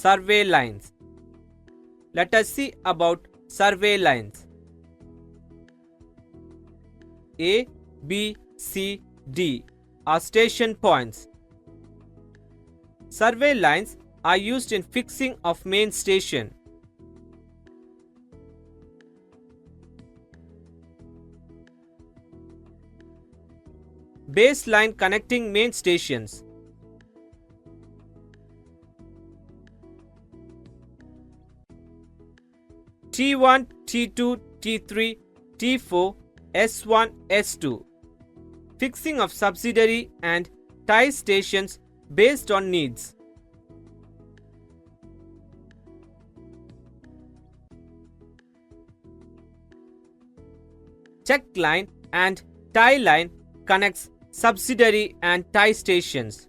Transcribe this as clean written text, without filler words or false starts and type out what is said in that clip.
survey lines. Let us see about survey lines. A, B, C, D are station points. Survey lines are used in fixing of main station. Base line connecting main stations. T1, T2, T3, T4, S1, S2. Fixing of subsidiary and tie stations based on needs. Check line and tie line connects subsidiary and tie stations.